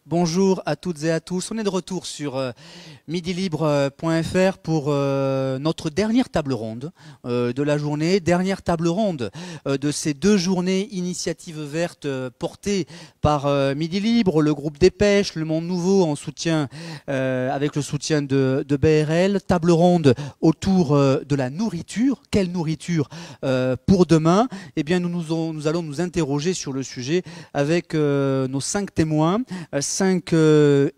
Bonjour à toutes et à tous. On est de retour sur midilibre.fr pour notre dernière table ronde de la journée, dernière table ronde de ces 2 journées initiatives vertes portées par Midi Libre, le groupe des pêches, le Monde Nouveau en soutien avec le soutien de BRL. Table ronde autour de la nourriture. Quelle nourriture pour demain? Eh bien, nous allons nous interroger sur le sujet avec nos 5 témoins. 5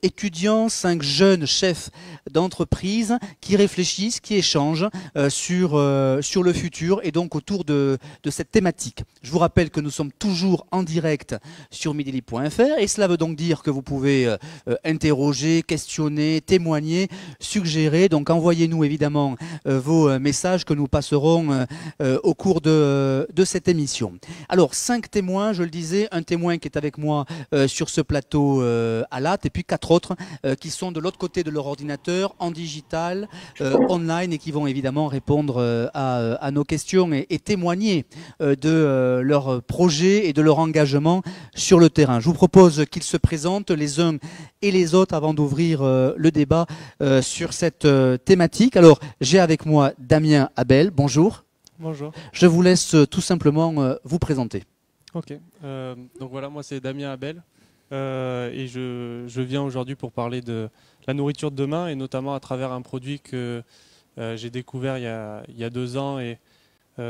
étudiants, 5 jeunes chefs d'entreprise qui réfléchissent, qui échangent sur le futur et donc autour de cette thématique. Je vous rappelle que nous sommes toujours en direct sur midili.fr et cela veut donc dire que vous pouvez interroger, questionner, témoigner, suggérer. Donc envoyez-nous évidemment vos messages que nous passerons au cours de cette émission. Alors 5 témoins, je le disais, un témoin qui est avec moi sur ce plateau à Latte, et puis 4 autres qui sont de l'autre côté de leur ordinateur, en digital, online, et qui vont évidemment répondre à nos questions et témoigner de leur projet et de leur engagement sur le terrain. Je vous propose qu'ils se présentent les uns et les autres avant d'ouvrir le débat sur cette thématique. Alors, j'ai avec moi Damien Abel. Bonjour. Bonjour. Je vous laisse tout simplement vous présenter. Ok. Donc voilà, moi c'est Damien Abel et je viens aujourd'hui pour parler de la nourriture de demain et notamment à travers un produit que j'ai découvert il y a 2 ans et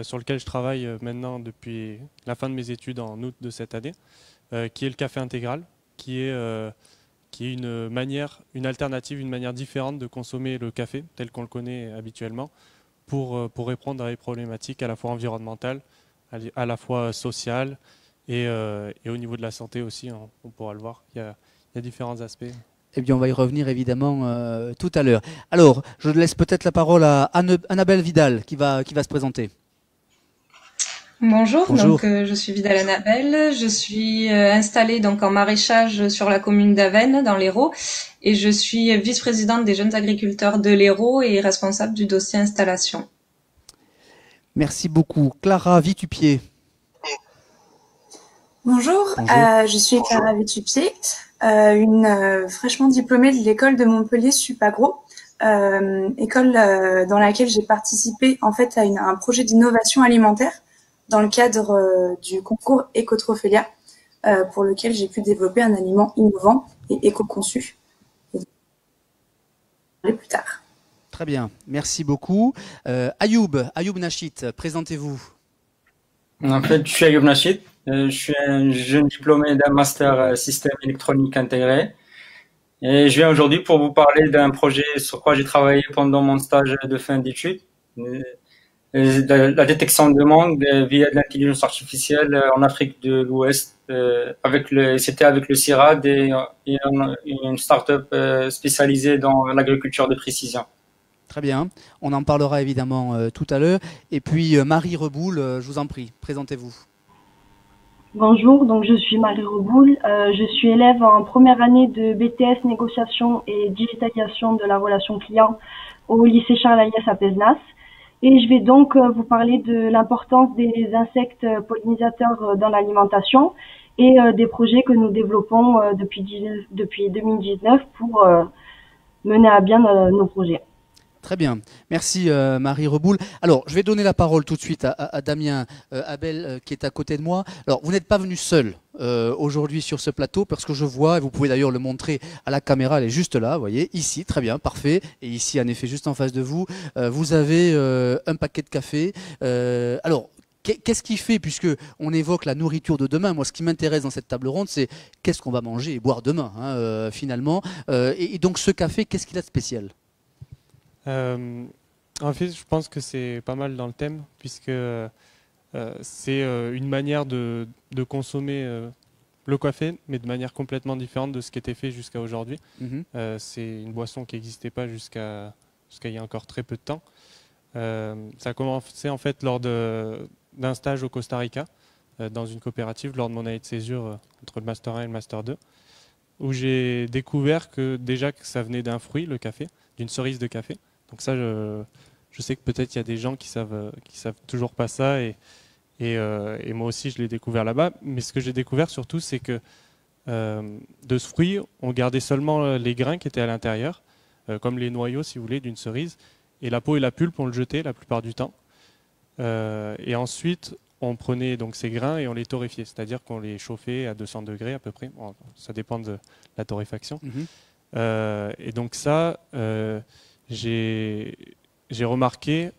sur lequel je travaille maintenant depuis la fin de mes études en août de cette année, qui est le café intégral, qui est une manière, une alternative, une manière différente de consommer le café tel qu'on le connaît habituellement pour répondre à des problématiques à la fois environnementales, à la fois sociales et au niveau de la santé aussi, on pourra le voir. Il y a différents aspects. Eh bien, on va y revenir évidemment tout à l'heure. Alors, je laisse peut-être la parole à Annabelle Vidal qui va se présenter. Bonjour, Bonjour. je suis Vidal Annabelle, je suis installée donc en maraîchage sur la commune d'Avesnes dans l'Hérault et je suis vice-présidente des jeunes agriculteurs de l'Hérault et responsable du dossier installation. Merci beaucoup. Clara Vitupier. Bonjour, Bonjour. je suis Clara Vitupier, une fraîchement diplômée de l'école de Montpellier Supagro, école dans laquelle j'ai participé en fait à un projet d'innovation alimentaire dans le cadre du concours Ecotrophelia, pour lequel j'ai pu développer un aliment innovant et éco-conçu. Et plus tard. Très bien, merci beaucoup. Ayoub Nachit, présentez-vous. En fait, je suis Ayoub Nachit. Je suis un jeune diplômé d'un master système électronique intégré. Et je viens aujourd'hui pour vous parler d'un projet sur quoi j'ai travaillé pendant mon stage de fin d'études. La détection de mangue via de l'intelligence artificielle en Afrique de l'Ouest. C'était avec le CIRAD et une start-up spécialisée dans l'agriculture de précision. Très bien, on en parlera évidemment tout à l'heure. Et puis Marie Reboul, je vous en prie, présentez-vous. Bonjour, donc je suis Marie Reboul, je suis élève en première année de BTS négociation et digitalisation de la relation client au lycée Charles Aliès à Pézenas. Et je vais donc vous parler de l'importance des insectes pollinisateurs dans l'alimentation et des projets que nous développons depuis 2019 pour mener à bien nos projets. Très bien, merci Marie Reboul. Alors, je vais donner la parole tout de suite à Damien Abel qui est à côté de moi. Alors, vous n'êtes pas venu seul aujourd'hui sur ce plateau parce que je vois, et vous pouvez d'ailleurs le montrer à la caméra, elle est juste là, vous voyez, ici, très bien, parfait. Et ici, en effet, juste en face de vous, vous avez un paquet de café. Alors, qu'est-ce qui fait, puisque on évoque la nourriture de demain, moi ce qui m'intéresse dans cette table ronde, c'est qu'est-ce qu'on va manger et boire demain, hein, finalement. Et donc ce café, qu'est-ce qu'il a de spécial ? En fait, je pense que c'est pas mal dans le thème, puisque c'est une manière de consommer le café, mais de manière complètement différente de ce qui était fait jusqu'à aujourd'hui. C'est une boisson qui n'existait pas jusqu'à il y a encore très peu de temps. Ça a commencé en fait lors d'un stage au Costa Rica, dans une coopérative, lors de mon année de césure entre le Master 1 et le Master 2, où j'ai découvert que déjà que ça venait d'un fruit, le café, d'une cerise de café. Donc ça, je sais que peut-être il y a des gens qui savent toujours pas ça et moi aussi je l'ai découvert là-bas. Mais ce que j'ai découvert surtout, c'est que de ce fruit, on gardait seulement les grains qui étaient à l'intérieur, comme les noyaux, si vous voulez, d'une cerise. Et la peau et la pulpe, on le jetait la plupart du temps. Et ensuite, on prenait donc ces grains et on les torréfiait, c'est-à-dire qu'on les chauffait à 200 degrés à peu près. Bon, ça dépend de la torréfaction. Et donc ça, j'ai remarqué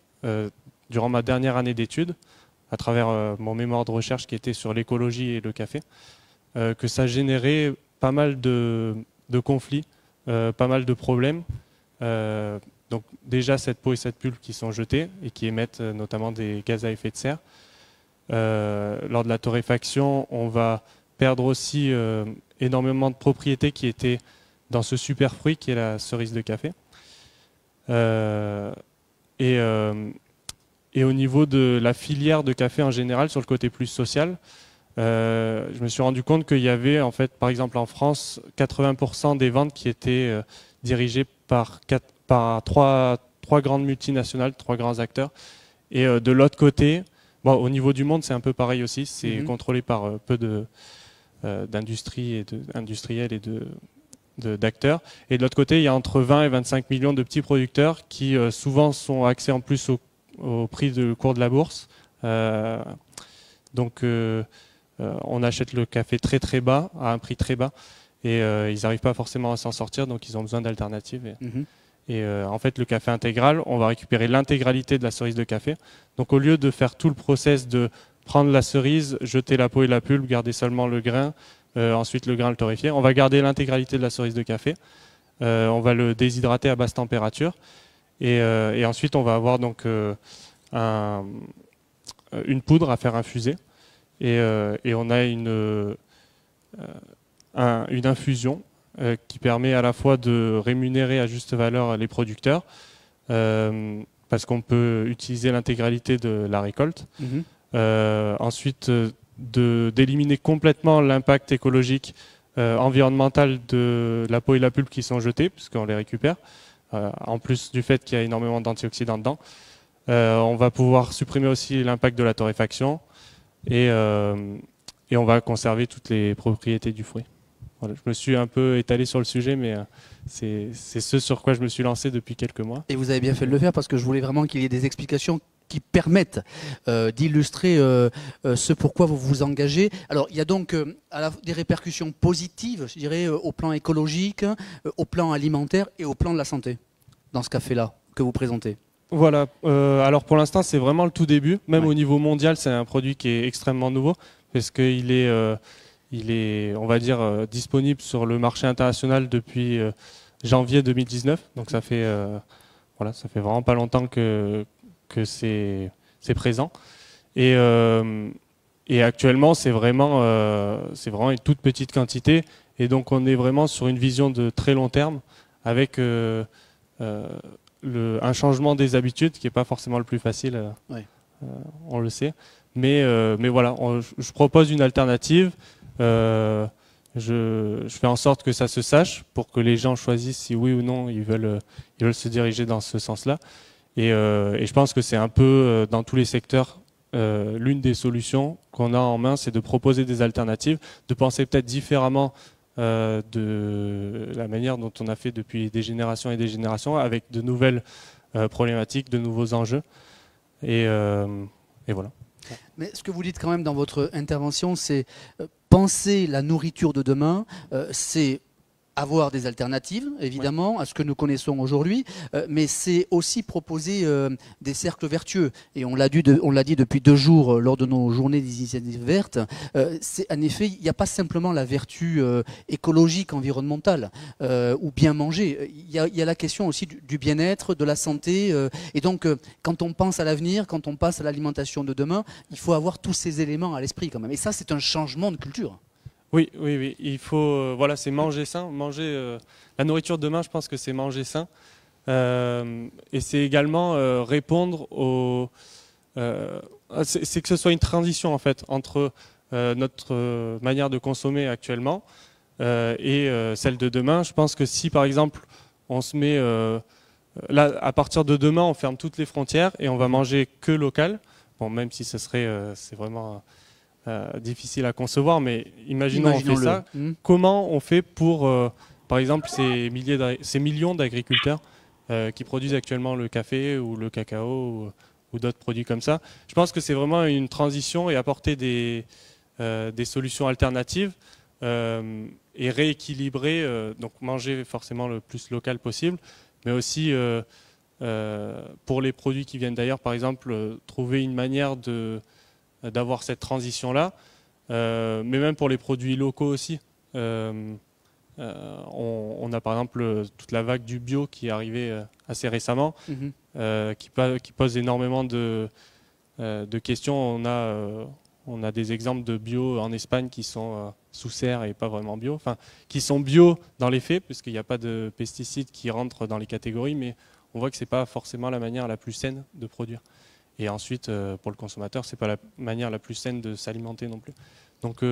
durant ma dernière année d'études, à travers mon mémoire de recherche qui était sur l'écologie et le café, que ça générait pas mal de conflits, pas mal de problèmes. Donc déjà cette peau et cette pulpe qui sont jetées et qui émettent notamment des gaz à effet de serre. Lors de la torréfaction, on va perdre aussi énormément de propriétés qui étaient dans ce super fruit qui est la cerise de café. Et au niveau de la filière de café en général, sur le côté plus social, je me suis rendu compte qu'il y avait, en fait, par exemple en France, 80% des ventes qui étaient dirigées par trois grandes multinationales, 3 grands acteurs. Et de l'autre côté, bon, au niveau du monde, c'est un peu pareil aussi. C'est contrôlé par peu d'industries industriels et d'acteurs. Et de l'autre côté, il y a entre 20 et 25 millions de petits producteurs qui souvent sont axés en plus au prix de cours de la bourse. Donc on achète le café très très bas, à un prix très bas, et ils n'arrivent pas forcément à s'en sortir, donc ils ont besoin d'alternatives. Et en fait, le café intégral, on va récupérer l'intégralité de la cerise de café. Donc au lieu de faire tout le process de prendre la cerise, jeter la peau et la pulpe, garder seulement le grain, ensuite le grain le torréfier, on va garder l'intégralité de la cerise de café. On va le déshydrater à basse température. Et ensuite, on va avoir donc une poudre à faire infuser. Et on a une infusion qui permet à la fois de rémunérer à juste valeur les producteurs, parce qu'on peut utiliser l'intégralité de la récolte. Ensuite, d'éliminer complètement l'impact écologique, environnemental de la peau et la pulpe qui sont jetées, puisqu'on les récupère. En plus du fait qu'il y a énormément d'antioxydants dedans. On va pouvoir supprimer aussi l'impact de la torréfaction et on va conserver toutes les propriétés du fruit. Voilà, je me suis un peu étalé sur le sujet, mais c'est ce sur quoi je me suis lancé depuis quelques mois. Et vous avez bien fait de le faire parce que je voulais vraiment qu'il y ait des explications qui permettent d'illustrer ce pourquoi vous vous engagez. Alors, il y a donc des répercussions positives, je dirais, au plan écologique, au plan alimentaire et au plan de la santé, dans ce café-là que vous présentez. Voilà, alors pour l'instant, c'est vraiment le tout début. Même au niveau mondial, c'est un produit qui est extrêmement nouveau, parce qu'il est, on va dire, disponible sur le marché international depuis janvier 2019. Donc ça fait vraiment pas longtemps que c'est présent. Et actuellement, c'est vraiment une toute petite quantité. Et donc, on est vraiment sur une vision de très long terme avec un changement des habitudes qui n'est pas forcément le plus facile, on le sait. Mais voilà, je propose une alternative. Je fais en sorte que ça se sache pour que les gens choisissent si oui ou non ils veulent se diriger dans ce sens-là. Et je pense que c'est un peu dans tous les secteurs l'une des solutions qu'on a en main, c'est de proposer des alternatives, de penser peut-être différemment de la manière dont on a fait depuis des générations et des générations, avec de nouvelles problématiques, de nouveaux enjeux. Et voilà. Mais ce que vous dites quand même dans votre intervention, c'est penser la nourriture de demain, c'est avoir des alternatives, évidemment, à ce que nous connaissons aujourd'hui, mais c'est aussi proposer des cercles vertueux. Et on l'a dit depuis 2 jours lors de nos journées des initiatives vertes. En effet, il n'y a pas simplement la vertu écologique, environnementale, ou bien manger. Il y a la question aussi du bien-être, de la santé. Et donc, quand on pense à l'avenir, quand on passe à l'alimentation de demain, il faut avoir tous ces éléments à l'esprit quand même. Et ça, c'est un changement de culture. Oui, il faut, c'est manger sain. La nourriture de demain, je pense que c'est manger sain. Et c'est également répondre c'est que ce soit une transition en fait entre notre manière de consommer actuellement et celle de demain. Je pense que si par exemple on se met là, à partir de demain, on ferme toutes les frontières et on va manger que local. Bon, même si ce serait, c'est vraiment difficile à concevoir, mais imaginons on fait ça. Comment on fait pour, par exemple, ces millions d'agriculteurs qui produisent actuellement le café ou le cacao ou d'autres produits comme ça? Je pense que c'est vraiment une transition et apporter des solutions alternatives et rééquilibrer, donc manger forcément le plus local possible, mais aussi pour les produits qui viennent d'ailleurs, par exemple, trouver une manière d'avoir cette transition-là, mais même pour les produits locaux aussi. On a par exemple toute la vague du bio qui est arrivée assez récemment, qui pose énormément de questions. On a des exemples de bio en Espagne qui sont sous serre et pas vraiment bio, enfin qui sont bio dans les faits, puisqu'il n'y a pas de pesticides qui rentrent dans les catégories, mais on voit que c'est pas forcément la manière la plus saine de produire. Et ensuite, pour le consommateur, c'est pas la manière la plus saine de s'alimenter non plus. Donc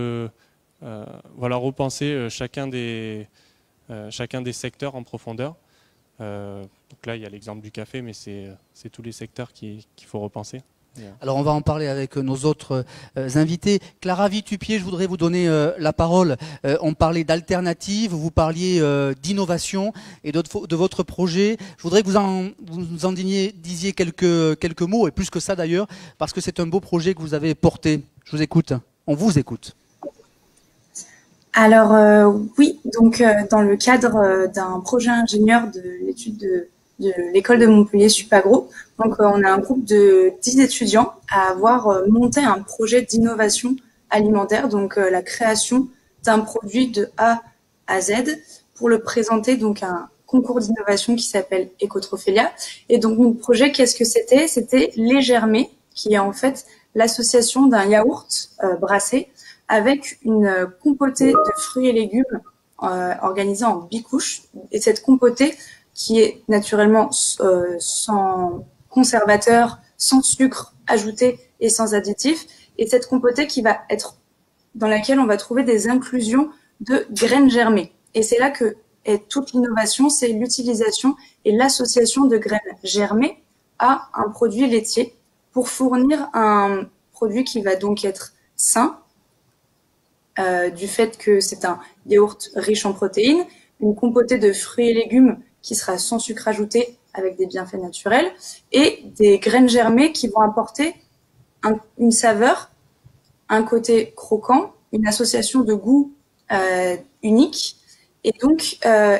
voilà, repenser chacun des secteurs en profondeur. Donc là, il y a l'exemple du café, mais c'est tous les secteurs qu'il faut repenser. Alors on va en parler avec nos autres invités. Clara Vitupier, je voudrais vous donner la parole. On parlait d'alternatives, vous parliez d'innovation et de votre projet. Je voudrais que vous nous en disiez quelques mots, et plus que ça d'ailleurs, parce que c'est un beau projet que vous avez porté. Je vous écoute, on vous écoute. Alors oui, donc dans le cadre d'un projet ingénieur de l'étude de l'école de Montpellier Supagro. Donc, on a un groupe de 10 étudiants à avoir monté un projet d'innovation alimentaire, donc la création d'un produit de A à Z pour le présenter donc à un concours d'innovation qui s'appelle Ecotrophelia. Et donc, notre projet, qu'est-ce que c'était? C'était Les Germés, qui est en fait l'association d'un yaourt brassé avec une compotée de fruits et légumes organisée en bicouches. Et cette compotée qui est naturellement sans conservateur, sans sucre ajouté et sans additifs. Et cette compotée qui va être dans laquelle on va trouver des inclusions de graines germées. Et c'est là que est toute l'innovation, c'est l'utilisation et l'association de graines germées à un produit laitier pour fournir un produit qui va donc être sain, du fait que c'est un yaourt riche en protéines, une compotée de fruits et légumes qui sera sans sucre ajouté avec des bienfaits naturels, et des graines germées qui vont apporter une saveur, un côté croquant, une association de goût unique, et donc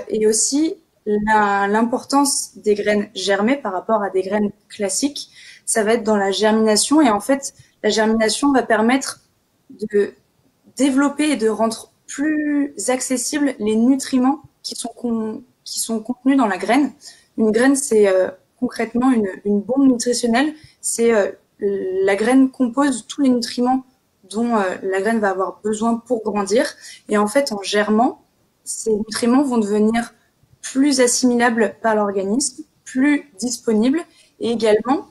et aussi l'importance des graines germées par rapport à des graines classiques, ça va être dans la germination, et en fait la germination va permettre de développer et de rendre plus accessibles les nutriments qui sont contenus dans la graine. Une graine, c'est concrètement une bombe nutritionnelle. C'est la graine compose tous les nutriments dont la graine va avoir besoin pour grandir. Et en fait, en germant, ces nutriments vont devenir plus assimilables par l'organisme, plus disponibles. Et également,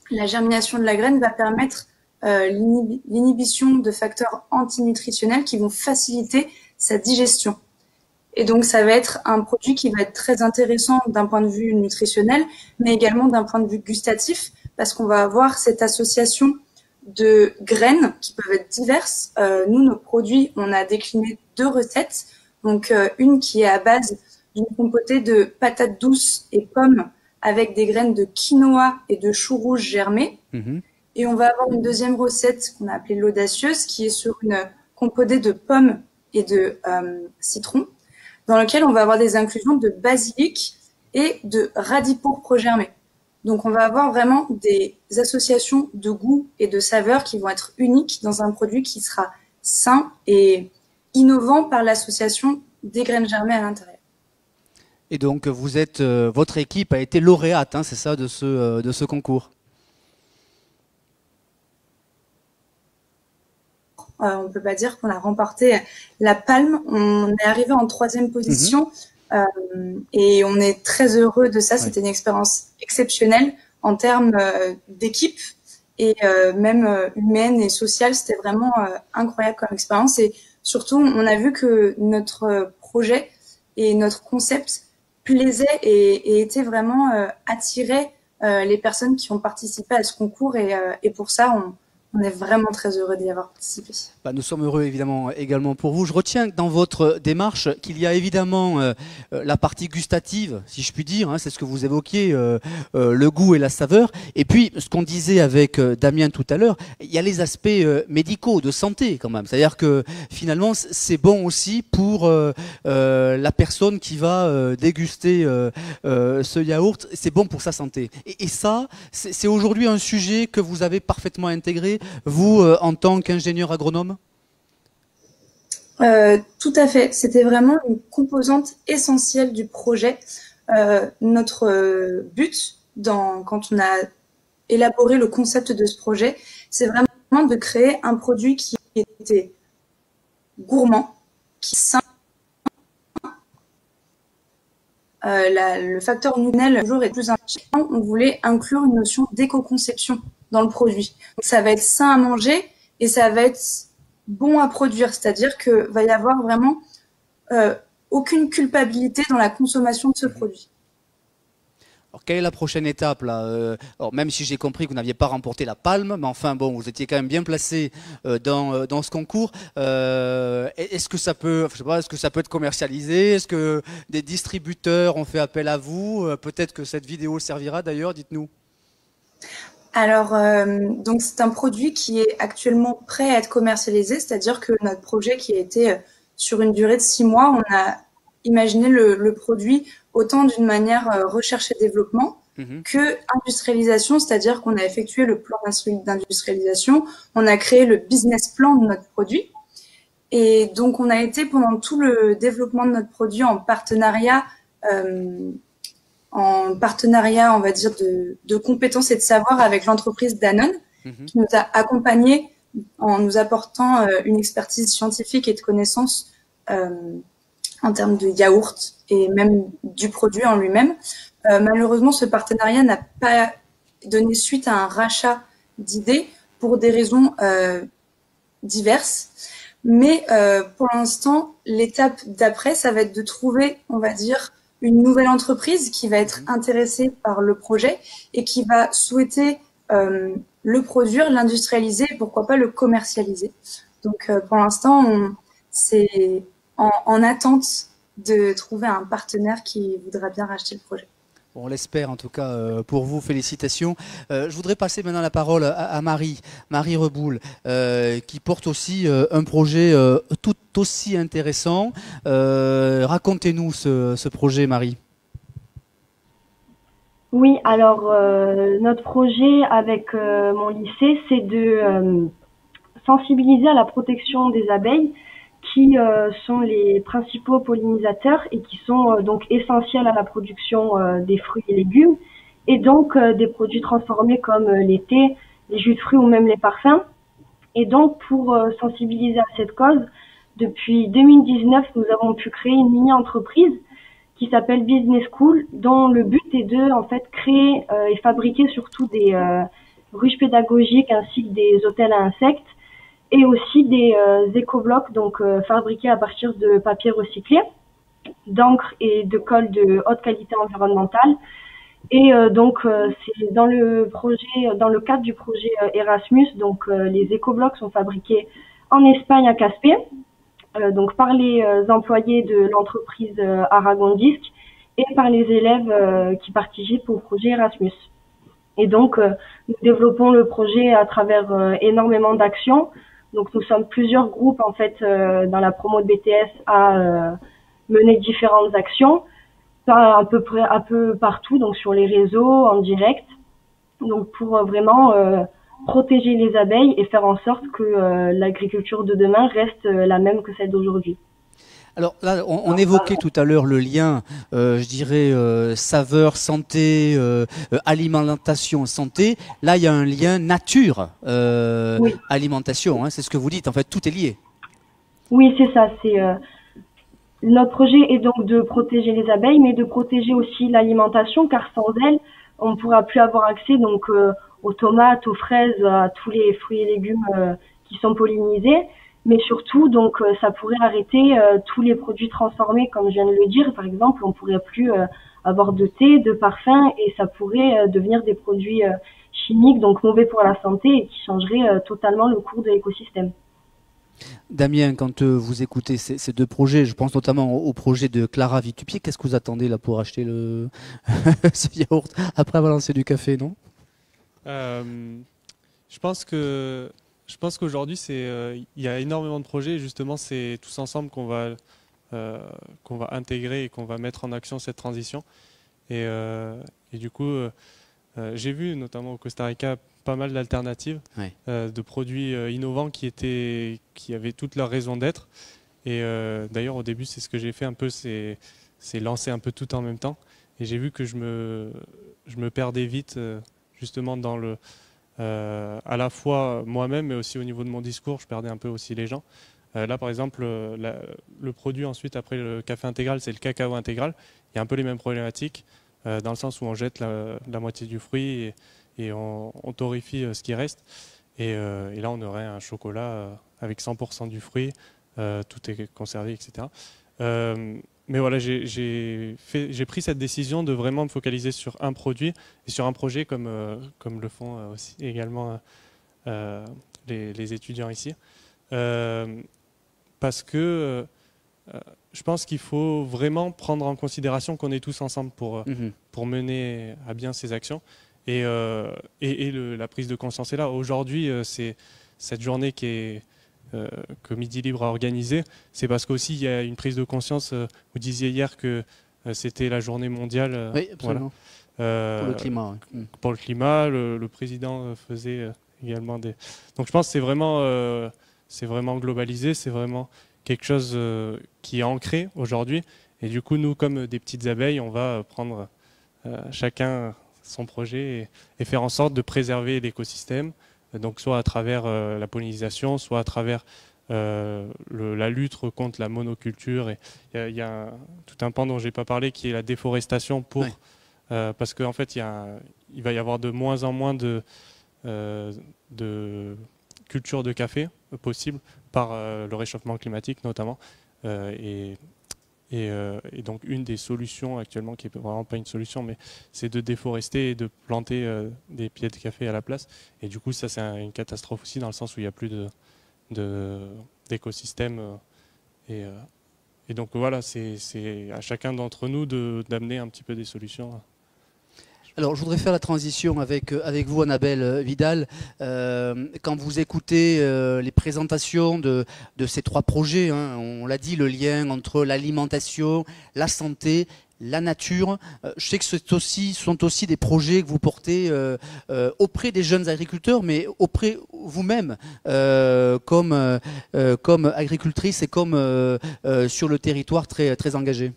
la germination de la graine va permettre l'inhibition de facteurs antinutritionnels qui vont faciliter sa digestion. Et donc, ça va être un produit qui va être très intéressant d'un point de vue nutritionnel, mais également d'un point de vue gustatif, parce qu'on va avoir cette association de graines qui peuvent être diverses. Nous, nos produits, on a décliné 2 recettes. Donc, une qui est à base d'une compotée de patates douces et pommes avec des graines de quinoa et de choux rouges germés. Et on va avoir une deuxième recette qu'on a appelée l'audacieuse, qui est sur une compotée de pommes et de citron, dans lequel on va avoir des inclusions de basilic et de radis pourpre germés. Donc, on va avoir vraiment des associations de goût et de saveurs qui vont être uniques dans un produit qui sera sain et innovant par l'association des graines germées à l'intérieur. Et donc, vous êtes, votre équipe a été lauréate, hein, c'est ça, de ce concours? On ne peut pas dire qu'on a remporté la palme. On est arrivé en 3e position et on est très heureux de ça. Ouais. C'était une expérience exceptionnelle en termes d'équipe et même humaine et sociale. C'était vraiment incroyable comme expérience. Et surtout, on a vu que notre projet et notre concept plaisait et était vraiment attirait les personnes qui ont participé à ce concours. Et pour ça, on est vraiment très heureux d'y avoir participé. Nous sommes heureux évidemment également pour vous. Je retiens dans votre démarche qu'il y a évidemment la partie gustative, si je puis dire, hein, c'est ce que vous évoquiez, le goût et la saveur. Et puis ce qu'on disait avec Damien tout à l'heure, il y a les aspects médicaux, de santé quand même. C'est-à-dire que finalement c'est bon aussi pour la personne qui va déguster ce yaourt, c'est bon pour sa santé. Et ça, c'est aujourd'hui un sujet que vous avez parfaitement intégré, vous, en tant qu'ingénieur agronome? Tout à fait. C'était vraiment une composante essentielle du projet. Notre but, quand on a élaboré le concept de ce projet, c'est vraiment de créer un produit qui était gourmand, qui est sain. Le facteur nutritionnel toujours est plus important. On voulait inclure une notion d'éco-conception dans le produit. Donc, ça va être sain à manger et ça va être bon à produire, c'est-à-dire que va y avoir vraiment aucune culpabilité dans la consommation de ce produit. Alors, quelle est la prochaine étape là alors, même si j'ai compris que vous n'aviez pas remporté la palme, mais enfin bon, vous étiez quand même bien placé dans ce concours. Est-ce que ça peut, je sais pas, est-ce que ça peut être commercialisé? Est-ce que des distributeurs ont fait appel à vous? Peut-être que cette vidéo servira d'ailleurs, dites-nous. Alors, donc c'est un produit qui est actuellement prêt à être commercialisé, c'est-à-dire que notre projet qui a été sur une durée de 6 mois, on a imaginé le produit autant d'une manière recherche et développement que industrialisation, c'est-à-dire qu'on a effectué le plan d'industrialisation, on a créé le business plan de notre produit. Et donc, on a été pendant tout le développement de notre produit en partenariat, on va dire, de compétences et de savoir avec l'entreprise Danone, qui nous a accompagnés en nous apportant une expertise scientifique et de connaissances en termes de yaourt et même du produit en lui-même. Malheureusement, ce partenariat n'a pas donné suite à un rachat d'idées pour des raisons diverses. Mais pour l'instant, l'étape d'après, ça va être de trouver, on va dire, une nouvelle entreprise qui va être intéressée par le projet et qui va souhaiter le produire, l'industrialiser, pourquoi pas le commercialiser. Donc pour l'instant, c'est en attente de trouver un partenaire qui voudra bien racheter le projet. Bon, on l'espère en tout cas pour vous, félicitations. Je voudrais passer maintenant la parole à Marie Reboul, qui porte aussi un projet tout aussi intéressant. Racontez-nous ce projet, Marie. Oui, alors notre projet avec mon lycée, c'est de sensibiliser à la protection des abeilles qui sont les principaux pollinisateurs et qui sont donc essentiels à la production des fruits et légumes et donc des produits transformés comme les thés, les jus de fruits ou même les parfums. Et donc pour sensibiliser à cette cause, depuis 2019, nous avons pu créer une mini-entreprise qui s'appelle Business School, dont le but est de en fait créer et fabriquer surtout des ruches pédagogiques ainsi que des hôtels à insectes et aussi des éco-blocs, donc fabriqués à partir de papier recyclé, d'encre et de colle de haute qualité environnementale. Et donc c'est dans le cadre du projet Erasmus, donc les éco-blocs sont fabriqués en Espagne à Caspe, donc par les employés de l'entreprise Aragon Disc et par les élèves qui participent au projet Erasmus. Et donc nous développons le projet à travers énormément d'actions. Donc nous sommes plusieurs groupes en fait dans la promo de BTS à mener différentes actions, un peu partout, donc sur les réseaux, en direct, donc pour vraiment protéger les abeilles et faire en sorte que l'agriculture de demain reste la même que celle d'aujourd'hui. Alors là, on évoquait tout à l'heure le lien, je dirais, saveur, santé, alimentation, santé. Là, il y a un lien nature, oui. Alimentation, hein, c'est ce que vous dites. En fait, tout est lié. Oui, c'est ça. Notre projet est donc de protéger les abeilles, mais de protéger aussi l'alimentation, car sans elles, on ne pourra plus avoir accès donc aux tomates, aux fraises, à tous les fruits et légumes qui sont pollinisés. Mais surtout, donc, ça pourrait arrêter tous les produits transformés, comme je viens de le dire. Par exemple, on pourrait plus avoir de thé, de parfum, et ça pourrait devenir des produits chimiques, donc mauvais pour la santé, et qui changeraient totalement le cours de l'écosystème. Damien, quand vous écoutez ces deux projets, je pense notamment au projet de Clara Vitupier, qu'est-ce que vous attendez là pour acheter ce yaourt après avoir lancé du café, non? Je pense qu'aujourd'hui, il y a énormément de projets. Et justement, c'est tous ensemble qu'on va intégrer et qu'on va mettre en action cette transition. Et du coup, j'ai vu notamment au Costa Rica pas mal d'alternatives, Ouais. de produits innovants qui avaient toute leur raison d'être. Et d'ailleurs, au début, c'est ce que j'ai fait un peu, c'est lancer un peu tout en même temps. Et j'ai vu que je me perdais vite, justement dans à la fois moi-même, mais aussi au niveau de mon discours, je perdais un peu aussi les gens. Là, par exemple, le produit ensuite, après le café intégral, c'est le cacao intégral. Il y a un peu les mêmes problématiques, dans le sens où on jette la moitié du fruit et on torréfie ce qui reste. Et là, on aurait un chocolat avec 100% du fruit, tout est conservé, etc. Mais voilà, j'ai pris cette décision de vraiment me focaliser sur un produit et sur un projet comme le font aussi également les étudiants ici. Parce que je pense qu'il faut vraiment prendre en considération qu'on est tous ensemble pour mener à bien ces actions. Et la prise de conscience est là. Aujourd'hui, c'est cette journée que Midi Libre a organisée, c'est parce qu'aussi il y a une prise de conscience. Vous disiez hier que c'était la journée mondiale. Oui, absolument. Voilà. Pour le climat. Ouais. Pour le climat, le président faisait également des. Donc je pense que c'est vraiment globalisé, c'est vraiment quelque chose qui est ancré aujourd'hui. Et du coup, nous, comme des petites abeilles, on va prendre chacun son projet et faire en sorte de préserver l'écosystème. Donc soit à travers la pollinisation, soit à travers la lutte contre la monoculture. Et il y a tout un pan dont je n'ai pas parlé qui est la déforestation parce qu'en fait il va y avoir de moins en moins de culture de café possible par le réchauffement climatique notamment. Et donc une des solutions actuellement, qui n'est vraiment pas une solution, mais c'est de déforester et de planter des pieds de café à la place. Et du coup, ça c'est une catastrophe aussi, dans le sens où il n'y a plus d'écosystème. Et donc voilà, c'est à chacun d'entre nous d'amener un petit peu des solutions. Alors, je voudrais faire la transition avec vous, Annabelle Vidal. Quand vous écoutez les présentations de ces trois projets, hein, on l'a dit, le lien entre l'alimentation, la santé, la nature. Je sais que ce sont aussi des projets que vous portez auprès des jeunes agriculteurs, mais auprès vous-même, comme agricultrice et comme sur le territoire très, très engagé.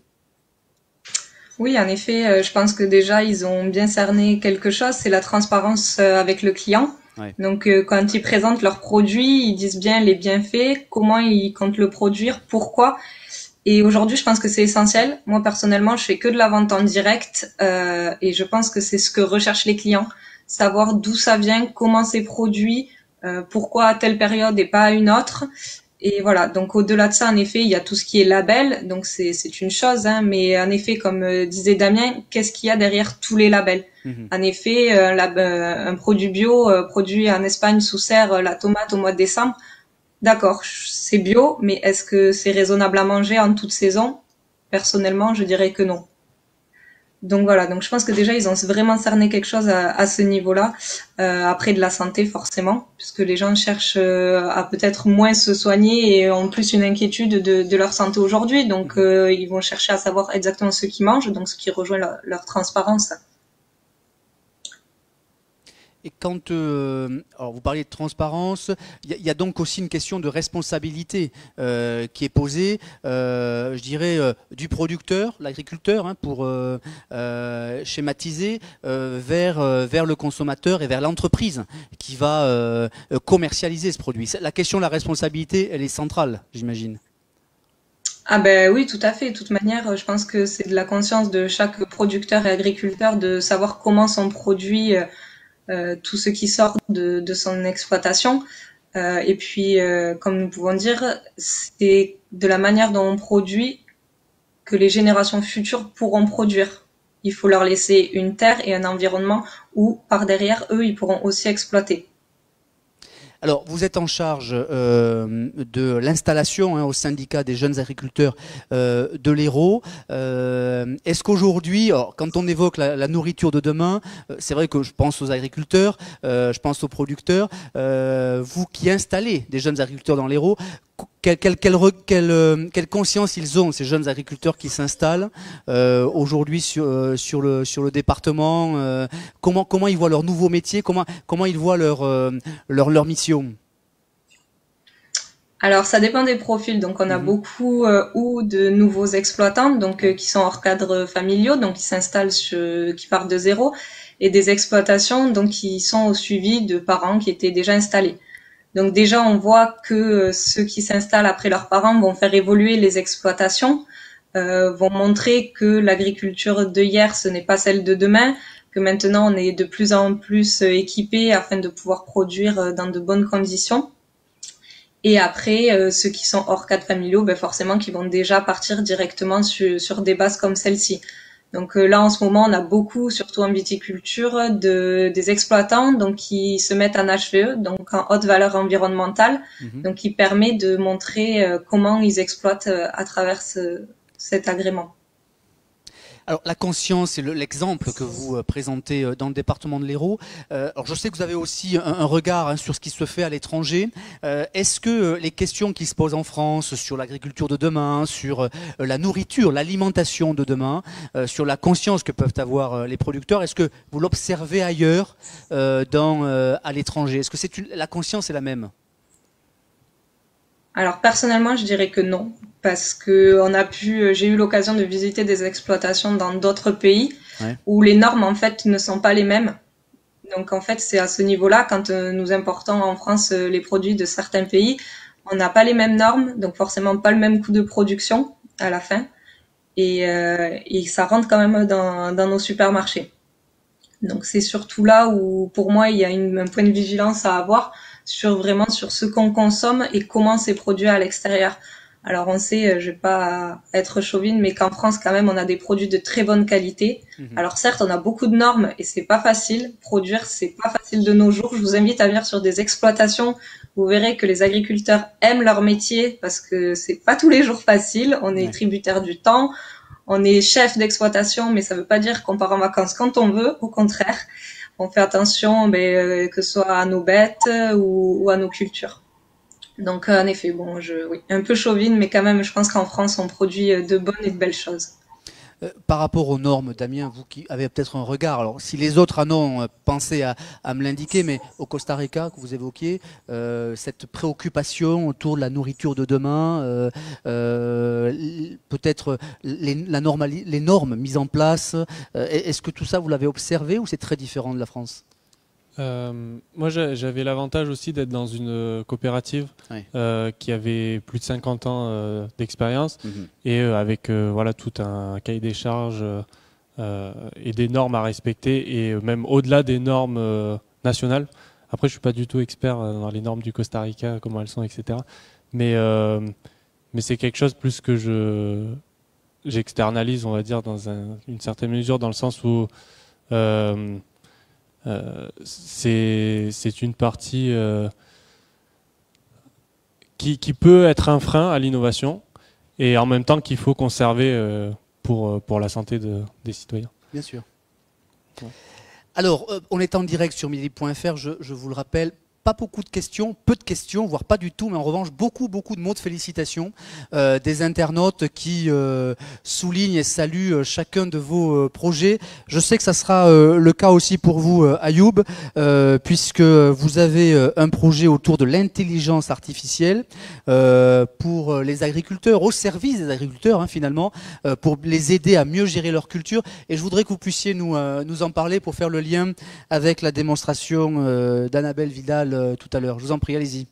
Oui, en effet, je pense que déjà, ils ont bien cerné quelque chose, c'est la transparence avec le client. Ouais. Donc, quand ils présentent leurs produits, ils disent bien les bienfaits, comment ils comptent le produire, pourquoi. Et aujourd'hui, je pense que c'est essentiel. Moi, personnellement, je fais que de la vente en direct et je pense que c'est ce que recherchent les clients. Savoir d'où ça vient, comment c'est produit, pourquoi à telle période et pas à une autre. Et voilà, donc au-delà de ça, en effet, il y a tout ce qui est label, donc c'est une chose, hein, mais en effet, comme disait Damien, qu'est-ce qu'il y a derrière tous les labels? En effet, un produit bio produit en Espagne sous serre la tomate au mois de décembre, d'accord, c'est bio, mais est-ce que c'est raisonnable à manger en toute saison? Personnellement, je dirais que non. Donc voilà, donc je pense que déjà ils ont vraiment cerné quelque chose à ce niveau-là. Après de la santé forcément, puisque les gens cherchent à peut-être moins se soigner et ont plus une inquiétude de leur santé aujourd'hui. Donc ils vont chercher à savoir exactement ce qu'ils mangent, donc ce qui rejoint leur transparence. Et quand alors vous parliez de transparence, il y a donc aussi une question de responsabilité qui est posée, je dirais, du producteur, l'agriculteur, hein, pour schématiser, vers le consommateur et vers l'entreprise qui va commercialiser ce produit. La question de la responsabilité, elle est centrale, j'imagine. Ah ben oui, tout à fait. De toute manière, je pense que c'est de la conscience de chaque producteur et agriculteur de savoir comment son produit tout ce qui sort de son exploitation. Et puis, comme nous pouvons dire, c'est de la manière dont on produit que les générations futures pourront produire. Il faut leur laisser une terre et un environnement où, par derrière, eux, ils pourront aussi exploiter. Alors, vous êtes en charge de l'installation au syndicat des jeunes agriculteurs de l'Hérault. Est-ce qu'aujourd'hui, quand on évoque la nourriture de demain, c'est vrai que je pense aux agriculteurs, je pense aux producteurs. Vous qui installez des jeunes agriculteurs dans l'Hérault, quelle conscience ils ont, ces jeunes agriculteurs qui s'installent aujourd'hui sur le département, comment ils voient leur nouveau métier, comment ils voient leur mission? Alors, ça dépend des profils. Donc, on a beaucoup ou de nouveaux exploitants, donc qui sont hors cadre familiaux, donc qui s'installent, qui partent de zéro, et des exploitations, donc qui sont au suivi de parents qui étaient déjà installés. Donc déjà, on voit que ceux qui s'installent après leurs parents vont faire évoluer les exploitations, vont montrer que l'agriculture de hier, ce n'est pas celle de demain, que maintenant on est de plus en plus équipé afin de pouvoir produire dans de bonnes conditions. Et après, ceux qui sont hors cadre familiaux, forcément, qui vont déjà partir directement sur des bases comme celle-ci. Donc là, en ce moment, on a beaucoup, surtout en viticulture, des exploitants donc qui se mettent en HVE, donc en haute valeur environnementale, donc qui permet de montrer comment ils exploitent à travers cet agrément. Alors la conscience et l'exemple que vous présentez dans le département de l'Hérault, alors je sais que vous avez aussi un regard sur ce qui se fait à l'étranger. Est-ce que les questions qui se posent en France sur l'agriculture de demain, sur la nourriture, l'alimentation de demain, sur la conscience que peuvent avoir les producteurs, est-ce que vous l'observez ailleurs à l'étranger? Est-ce que la conscience est la même? Alors personnellement, je dirais que non, parce que j'ai eu l'occasion de visiter des exploitations dans d'autres pays où les normes en fait ne sont pas les mêmes. Donc en fait, c'est à ce niveau-là, quand nous importons en France les produits de certains pays, on n'a pas les mêmes normes, donc forcément pas le même coût de production à la fin, et ça rentre quand même dans nos supermarchés. Donc c'est surtout là où, pour moi, il y a un point de vigilance à avoir vraiment sur ce qu'on consomme et comment c'est produit à l'extérieur. Alors on sait, je vais pas être chauvine, mais qu'en France quand même on a des produits de très bonne qualité. Alors certes on a beaucoup de normes et c'est pas facile. Produire c'est pas facile de nos jours. Je vous invite à venir sur des exploitations. Vous verrez que les agriculteurs aiment leur métier parce que c'est pas tous les jours facile. On est tributaire du temps. On est chef d'exploitation, mais ça veut pas dire qu'on part en vacances quand on veut. Au contraire, on fait attention, que ce soit à nos bêtes ou à nos cultures. Donc, en effet, oui, un peu chauvine, mais quand même, je pense qu'en France, on produit de bonnes et de belles choses. Par rapport aux normes, Damien, vous qui avez peut-être un regard, alors si les autres en ont, pensé à me l'indiquer, mais au Costa Rica, que vous évoquiez, cette préoccupation autour de la nourriture de demain, peut-être les normes mises en place, est-ce que tout ça, vous l'avez observé ou c'est très différent de la France ? Moi, j'avais l'avantage aussi d'être dans une coopérative qui avait plus de 50 ans d'expérience et avec tout un cahier des charges et des normes à respecter et même au-delà des normes nationales. Après, je suis pas du tout expert dans les normes du Costa Rica, comment elles sont, etc. Mais c'est quelque chose plus que j'externalise, on va dire, dans une certaine mesure, dans le sens où c'est une partie qui peut être un frein à l'innovation et en même temps qu'il faut conserver pour la santé des citoyens. Bien sûr. Ouais. Alors, on est en direct sur midi.fr, je vous le rappelle. Pas beaucoup de questions, peu de questions, voire pas du tout, mais en revanche beaucoup de mots de félicitations des internautes qui soulignent et saluent chacun de vos projets. Je sais que ça sera le cas aussi pour vous, Ayoub, puisque vous avez un projet autour de l'intelligence artificielle pour les agriculteurs, au service des agriculteurs finalement, pour les aider à mieux gérer leur culture. Et je voudrais que vous puissiez nous en parler pour faire le lien avec la démonstration d'Annabelle Vidal tout à l'heure. Je vous en prie, allez-y.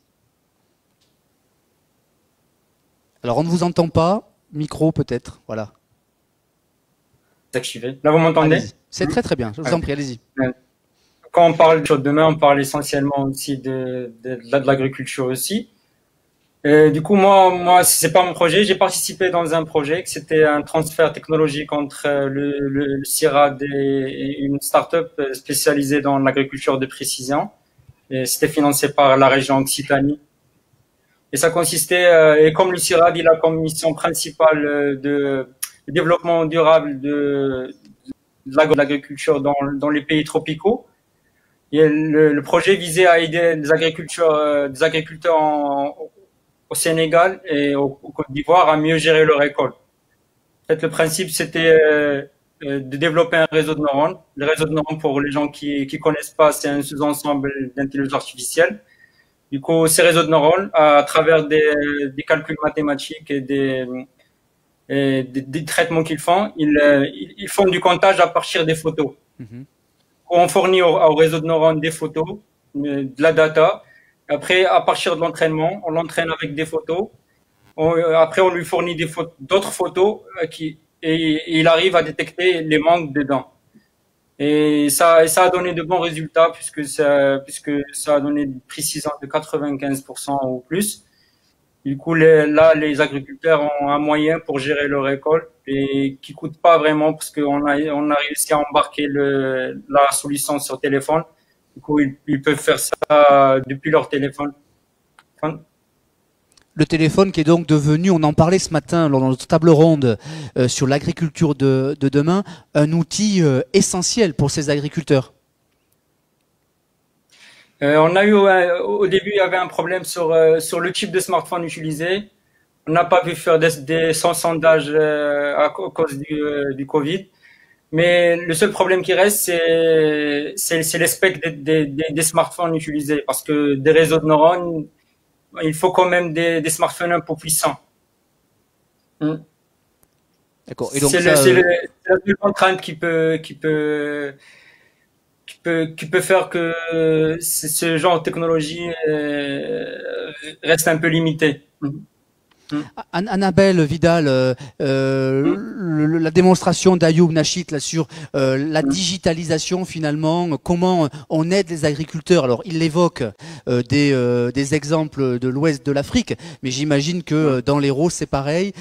Alors, on ne vous entend pas. Micro, peut-être. Voilà. Activé. Là, vous m'entendez? C'est très bien. Je vous en prie, allez-y. quand on parle de demain, on parle essentiellement aussi de l'agriculture aussi. Du coup, moi, c'est pas mon projet. J'ai participé dans un projet que c'était un transfert technologique entre le CIRAD et une start-up spécialisée dans l'agriculture de précision. Et c'était financé par la région Occitanie. Et ça consistait, et comme le CIRAD, il a comme mission principale de développement durable de l'agriculture dans les pays tropicaux. Et le projet visait à aider des agriculteurs au Sénégal et au Côte d'Ivoire à mieux gérer leur récolte. En fait, le principe, c'était de développer un réseau de neurones. Le réseau de neurones, pour les gens qui connaissent pas, c'est un sous-ensemble d'intelligence artificielle. Du coup, ces réseaux de neurones, à travers des calculs mathématiques et des traitements qu'ils font, ils font du comptage à partir des photos. Mm-hmm. On fournit au réseau de neurones des photos, de la data. Après, à partir de l'entraînement, on l'entraîne avec des photos. Après, on lui fournit d'autres photos et il arrive à détecter les manques dedans. Et ça a donné de bons résultats puisque ça a donné une précision de 95% ou plus. Du coup, les agriculteurs ont un moyen pour gérer leur récolte et qui coûte pas vraiment parce qu'on a réussi à embarquer la solution sur téléphone. Du coup, ils peuvent faire ça depuis leur téléphone. Le téléphone qui est donc devenu, on en parlait ce matin lors de notre table ronde sur l'agriculture de demain, un outil essentiel pour ces agriculteurs. On a eu au début, il y avait un problème sur le type de smartphone utilisé. On n'a pas pu faire des sondages à cause du Covid. Mais le seul problème qui reste, c'est les specs des smartphones utilisés, parce que des réseaux de neurones, il faut quand même des smartphones un peu puissants. D'accord. Et donc c'est la seule contrainte qui peut faire que ce genre de technologie reste un peu limité. Annabelle Vidal, la démonstration d'Ayoub Nachit là sur la digitalisation finalement, comment on aide les agriculteurs. Alors il évoque des exemples de l'ouest de l'Afrique, mais j'imagine que dans l'Hérault c'est pareil.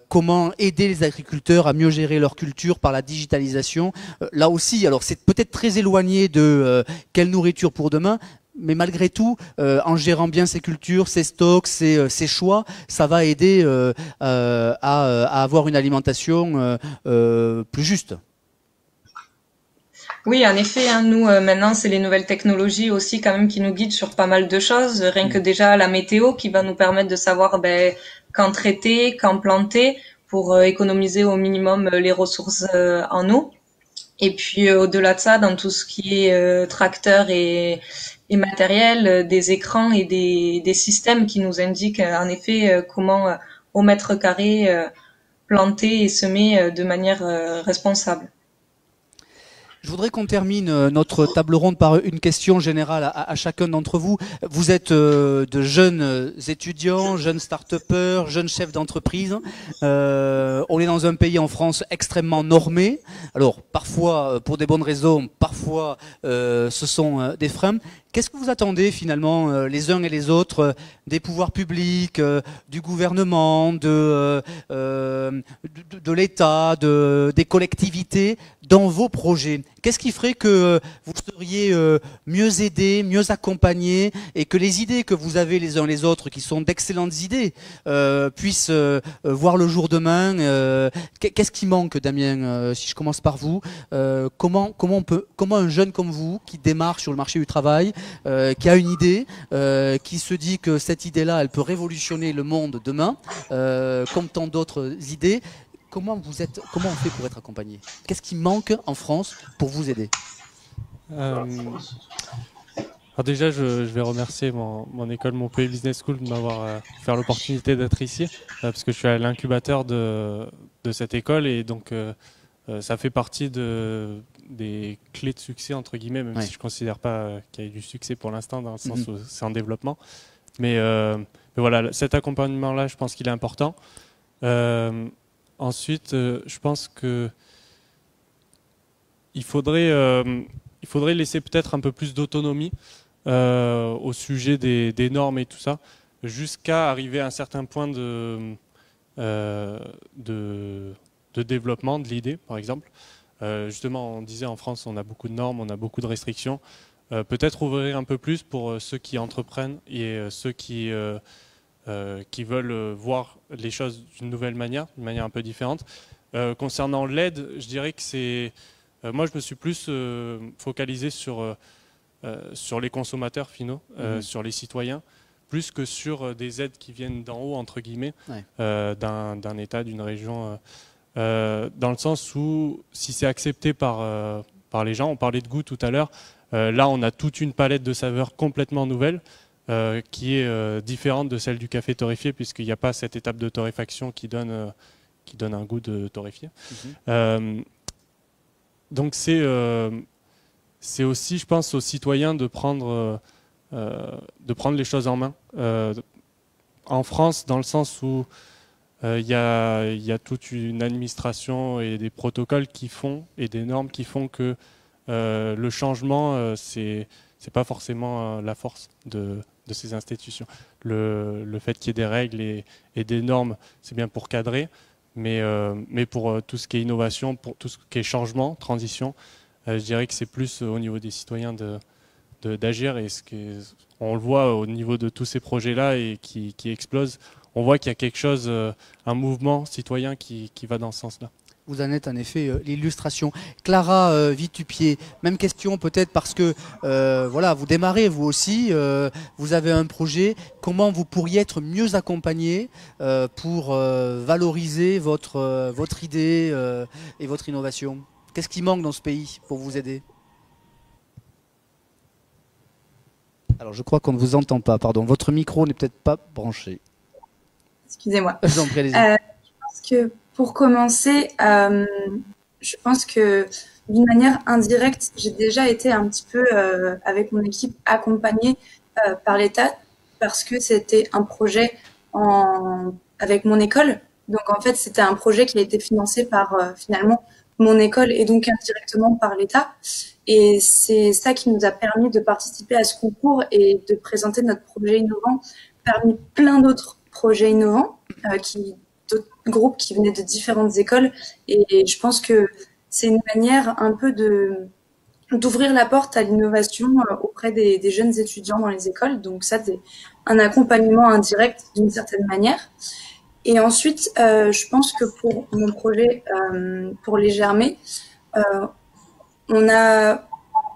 Comment aider les agriculteurs à mieux gérer leur culture par la digitalisation. Là aussi, alors c'est peut-être très éloigné de quelle nourriture pour demain, mais malgré tout, en gérant bien ses cultures, ses stocks, ses choix, ça va aider à avoir une alimentation plus juste. Oui, en effet, hein, nous maintenant c'est les nouvelles technologies aussi quand même qui nous guident sur pas mal de choses. Rien que déjà la météo qui va nous permettre de savoir quand traiter, quand planter pour économiser au minimum les ressources en eau. Et puis au-delà de ça, dans tout ce qui est tracteur et matériel, des écrans et des systèmes qui nous indiquent en effet comment au mètre carré planter et semer de manière responsable. Je voudrais qu'on termine notre table ronde par une question générale à chacun d'entre vous. Vous êtes de jeunes étudiants, jeunes start-upers, jeunes chefs d'entreprise. On est dans un pays en France extrêmement normé. Alors parfois pour des bonnes raisons, parfois ce sont des freins. Qu'est-ce que vous attendez finalement les uns et les autres des pouvoirs publics, du gouvernement, de l'État, des collectivités dans vos projets? Qu'est-ce qui ferait que vous seriez mieux aidés, mieux accompagnés et que les idées que vous avez les uns les autres, qui sont d'excellentes idées, puissent voir le jour demain? Qu'est-ce qui manque, Damien, si je commence par vous? Comment un jeune comme vous, qui démarre sur le marché du travail, qui a une idée, qui se dit que cette idée-là, elle peut révolutionner le monde demain, comme tant d'autres idées, comment on fait pour être accompagné? Qu'est-ce qui manque en France pour vous aider? Alors déjà, je vais remercier mon école Montpellier Business School de m'avoir offert l'opportunité d'être ici, parce que je suis à l'incubateur de cette école et donc ça fait partie des clés de succès entre guillemets, même si je ne considère pas qu'il y ait du succès pour l'instant dans le sens où c'est en développement. Mais voilà, cet accompagnement-là, je pense qu'il est important. Ensuite, je pense que il faudrait il faudrait laisser peut-être un peu plus d'autonomie au sujet des normes et tout ça, jusqu'à arriver à un certain point de développement de l'idée, par exemple. Justement, on disait en France, on a beaucoup de normes, on a beaucoup de restrictions. Peut-être ouvrir un peu plus pour ceux qui entreprennent et ceux qui veulent voir les choses d'une nouvelle manière, d'une manière un peu différente. Concernant l'aide, je dirais que c'est... moi, je me suis plus focalisé sur les consommateurs finaux, sur les citoyens, plus que sur des aides qui viennent d'en haut, entre guillemets, Ouais. d'un État, d'une région, dans le sens où, si c'est accepté par les gens, on parlait de goût tout à l'heure, là on a toute une palette de saveurs complètement nouvelle, qui est différente de celle du café torréfié, puisqu'il n'y a pas cette étape de torréfaction qui donne un goût de torréfié. Donc c'est aussi, je pense, aux citoyens de prendre les choses en main. En France, dans le sens où il y a toute une administration et des protocoles qui font, et des normes qui font que le changement, c'est pas forcément la force de ces institutions. Le fait qu'il y ait des règles et des normes, c'est bien pour cadrer, mais pour tout ce qui est innovation, pour tout ce qui est changement, transition, je dirais que c'est plus au niveau des citoyens d'agir, et on le voit au niveau de tous ces projets-là et qui explosent. On voit qu'il y a quelque chose, un mouvement citoyen qui va dans ce sens-là. Vous en êtes en effet l'illustration. Clara Vitupier, même question peut-être parce que voilà, vous démarrez vous aussi, vous avez un projet. Comment vous pourriez être mieux accompagné pour valoriser votre idée et votre innovation? Qu'est-ce qui manque dans ce pays pour vous aider? Alors je crois qu'on ne vous entend pas, pardon. Votre micro n'est peut-être pas branché. Excusez-moi. Je vous en prie, allez-y. Je pense que pour commencer, je pense que d'une manière indirecte, j'ai déjà été un petit peu avec mon équipe accompagnée par l'État parce que c'était un projet avec mon école. Donc en fait, c'était un projet qui a été financé par finalement mon école et donc indirectement par l'État. Et c'est ça qui nous a permis de participer à ce concours et de présenter notre projet innovant parmi plein d'autres projets innovants, d'autres groupes qui venaient de différentes écoles. Et je pense que c'est une manière un peu d'ouvrir la porte à l'innovation auprès des jeunes étudiants dans les écoles. Donc ça, c'est un accompagnement indirect d'une certaine manière. Et ensuite, je pense que pour mon projet, pour les Germais, on a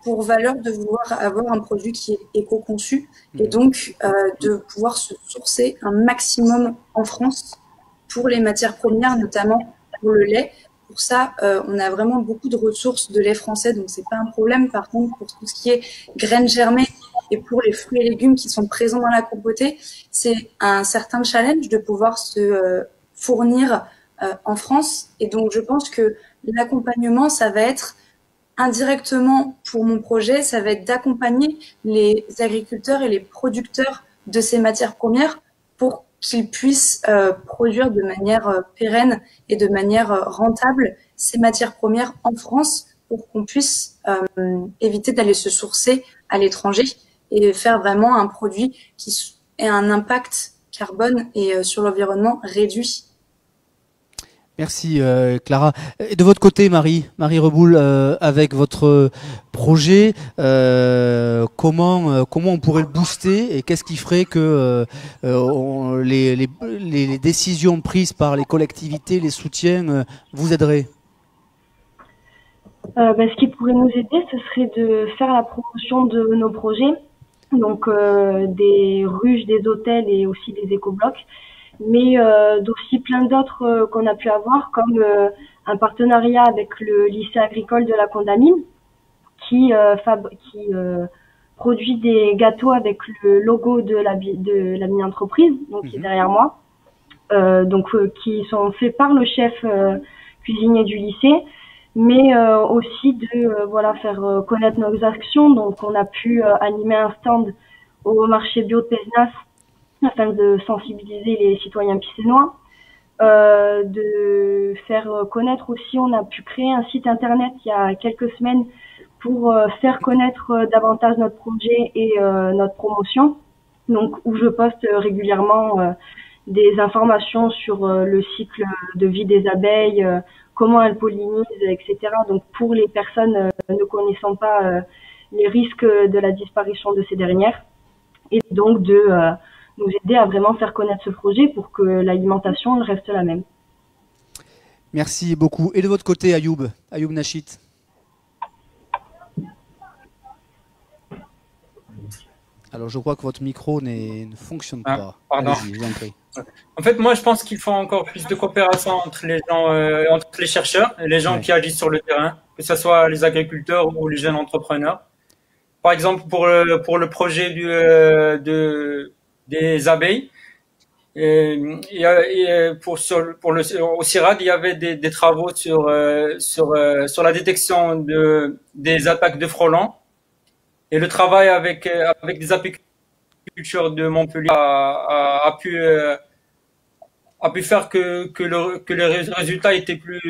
pour valeur de vouloir avoir un produit qui est éco-conçu et donc de pouvoir se sourcer un maximum en France pour les matières premières, notamment pour le lait. Pour ça, on a vraiment beaucoup de ressources de lait français, donc c'est pas un problème. Par contre, pour tout ce qui est graines germées et pour les fruits et légumes qui sont présents dans la compotée, c'est un certain challenge de pouvoir se fournir en France. Et donc, je pense que l'accompagnement, ça va être indirectement pour mon projet, ça va être d'accompagner les agriculteurs et les producteurs de ces matières premières pour qu'ils puissent produire de manière pérenne et de manière rentable ces matières premières en France pour qu'on puisse éviter d'aller se sourcer à l'étranger et faire vraiment un produit qui ait un impact carbone et sur l'environnement réduit. Merci Clara. Et de votre côté, Marie Reboul, avec votre projet, comment on pourrait le booster et qu'est-ce qui ferait que les décisions prises par les collectivités, les soutiens, vous aideraient? Ce qui pourrait nous aider, ce serait de faire la promotion de nos projets, donc des ruches, des hôtels et aussi des écoblocs, mais d'aussi plein d'autres qu'on a pu avoir, comme un partenariat avec le lycée agricole de la Condamine, qui produit des gâteaux avec le logo de la mini-entreprise, donc qui est derrière moi, qui sont faits par le chef cuisinier du lycée, mais aussi de faire connaître nos actions. Donc on a pu animer un stand au marché bio de Pézenas afin de sensibiliser les citoyens pissénois, de faire connaître aussi, on a pu créer un site internet il y a quelques semaines pour faire connaître davantage notre projet et notre promotion. Donc, où je poste régulièrement des informations sur le cycle de vie des abeilles, comment elles pollinisent, etc. Donc, pour les personnes ne connaissant pas les risques de la disparition de ces dernières, et donc de nous aider à vraiment faire connaître ce projet pour que l'alimentation reste la même. Merci beaucoup. Et de votre côté, Ayoub Nachit? Alors, je crois que votre micro ne fonctionne pas. Pardon. Allez-y, je vous en prie. En fait, moi, je pense qu'il faut encore plus de coopération entre les gens, entre les chercheurs et les gens qui agissent sur le terrain, que ce soit les agriculteurs ou les jeunes entrepreneurs. Par exemple, pour le projet des abeilles, au CIRAD, il y avait des travaux sur la détection des attaques de frelons. Et le travail avec des apiculteurs de Montpellier a pu faire que les résultats étaient plus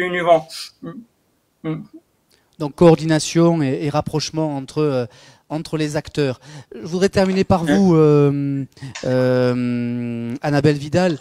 innovants. Donc coordination et rapprochement entre les acteurs. Je voudrais terminer par vous, Annabelle Vidal.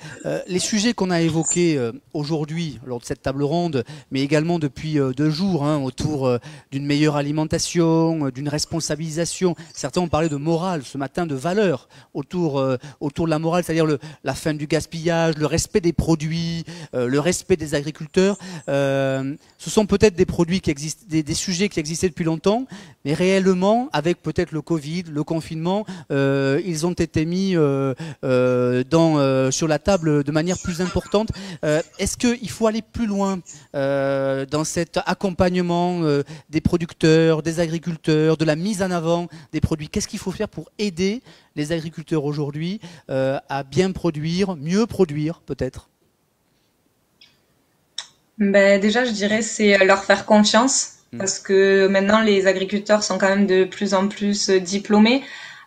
Les sujets qu'on a évoqués aujourd'hui lors de cette table ronde, mais également depuis 2 jours, autour d'une meilleure alimentation, d'une responsabilisation. Certains ont parlé de morale ce matin, de valeurs autour de la morale, c'est-à-dire la fin du gaspillage, le respect des produits, le respect des agriculteurs. Ce sont peut-être des produits qui existent, des sujets qui existaient depuis longtemps, mais réellement, avec peut-être le Covid, le confinement, ils ont été mis sur la table de manière plus importante. Est-ce qu'il faut aller plus loin dans cet accompagnement des producteurs, des agriculteurs, de la mise en avant des produits? Qu'est-ce qu'il faut faire pour aider les agriculteurs aujourd'hui à bien produire, mieux produire peut-être? Déjà, je dirais c'est leur faire confiance. Parce que maintenant, les agriculteurs sont quand même de plus en plus diplômés.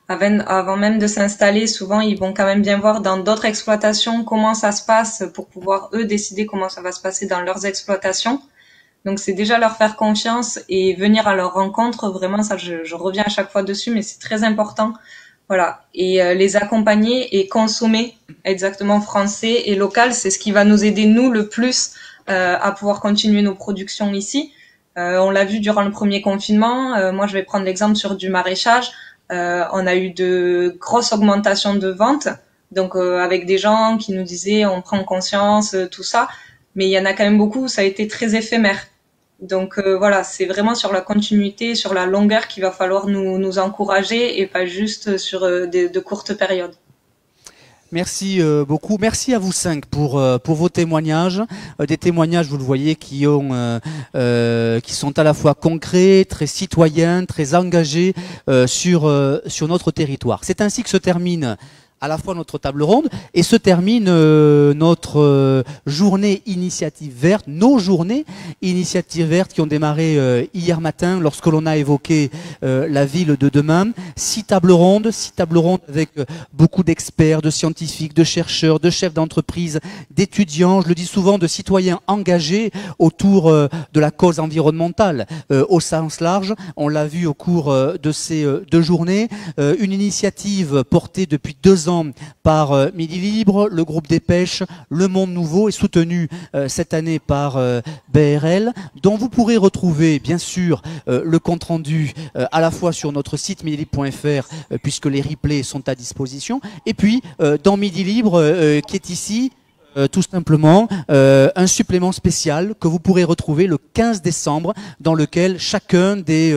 Avant même de s'installer, souvent, ils vont quand même bien voir dans d'autres exploitations comment ça se passe pour pouvoir, eux, décider comment ça va se passer dans leurs exploitations. Donc, c'est déjà leur faire confiance et venir à leur rencontre. Vraiment, ça, je reviens à chaque fois dessus, mais c'est très important. Voilà. Et les accompagner et consommer exactement français et local, c'est ce qui va nous aider, nous, le plus à pouvoir continuer nos productions ici. On l'a vu durant le premier confinement. Moi, je vais prendre l'exemple sur du maraîchage. On a eu de grosses augmentations de ventes, donc avec des gens qui nous disaient on prend conscience, tout ça. Mais il y en a quand même beaucoup où ça a été très éphémère. Donc voilà, c'est vraiment sur la continuité, sur la longueur qu'il va falloir nous encourager et pas juste sur de courtes périodes. Merci beaucoup. Merci à vous 5 pour vos témoignages. Des témoignages, vous le voyez, qui sont à la fois concrets, très citoyens, très engagés sur notre territoire. C'est ainsi que se termine à la fois notre table ronde et se termine notre journée initiative verte, nos journées initiative verte qui ont démarré hier matin lorsque l'on a évoqué la ville de demain. 6 tables rondes avec beaucoup d'experts, de scientifiques, de chercheurs, de chefs d'entreprise, d'étudiants, je le dis souvent, de citoyens engagés autour de la cause environnementale au sens large. On l'a vu au cours de ces 2 journées, une initiative portée depuis 2 ans par Midi Libre, le groupe des pêches, le Monde Nouveau et soutenu cette année par BRL, dont vous pourrez retrouver bien sûr le compte-rendu à la fois sur notre site midilibre.fr puisque les replays sont à disposition, et puis dans Midi Libre qui est ici, tout simplement un supplément spécial que vous pourrez retrouver le 15 décembre dans lequel chacun des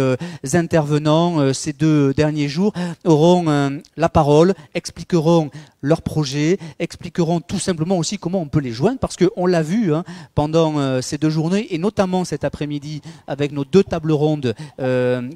intervenants ces 2 derniers jours auront la parole, expliqueront leur projet, expliqueront tout simplement aussi comment on peut les joindre, parce qu'on l'a vu pendant ces 2 journées et notamment cet après-midi avec nos 2 tables rondes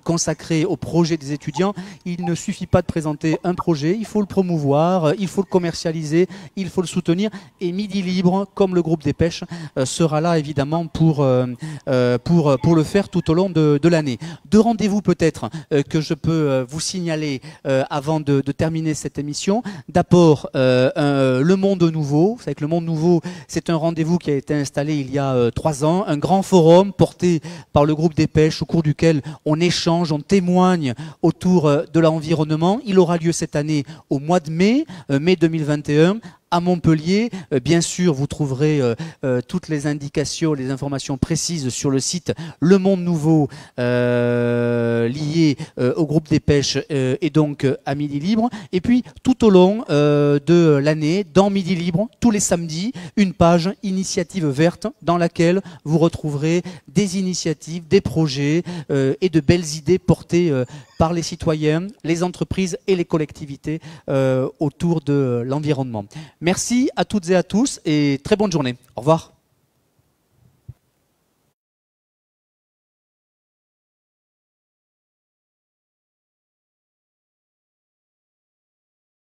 consacrées au projet des étudiants. Il ne suffit pas de présenter un projet, il faut le promouvoir, il faut le commercialiser, il faut le soutenir, et Midi Libre, comme le groupe des pêches, sera là évidemment pour le faire tout au long de l'année. Deux rendez-vous peut-être que je peux vous signaler avant de terminer cette émission. D'abord, le Monde Nouveau. Vous savez que le Monde Nouveau, c'est un rendez-vous qui a été installé il y a 3 ans, un grand forum porté par le groupe des pêches au cours duquel on échange, on témoigne autour de l'environnement. Il aura lieu cette année au mois de mai 2021. À Montpellier, bien sûr, vous trouverez toutes les indications, les informations précises sur le site Le Monde Nouveau lié au groupe des pêches et donc à Midi Libre. Et puis, tout au long de l'année, dans Midi Libre, tous les samedis, une page Initiative Verte dans laquelle vous retrouverez des initiatives, des projets et de belles idées portées par les citoyens, les entreprises et les collectivités autour de l'environnement. Merci à toutes et à tous et très bonne journée. Au revoir.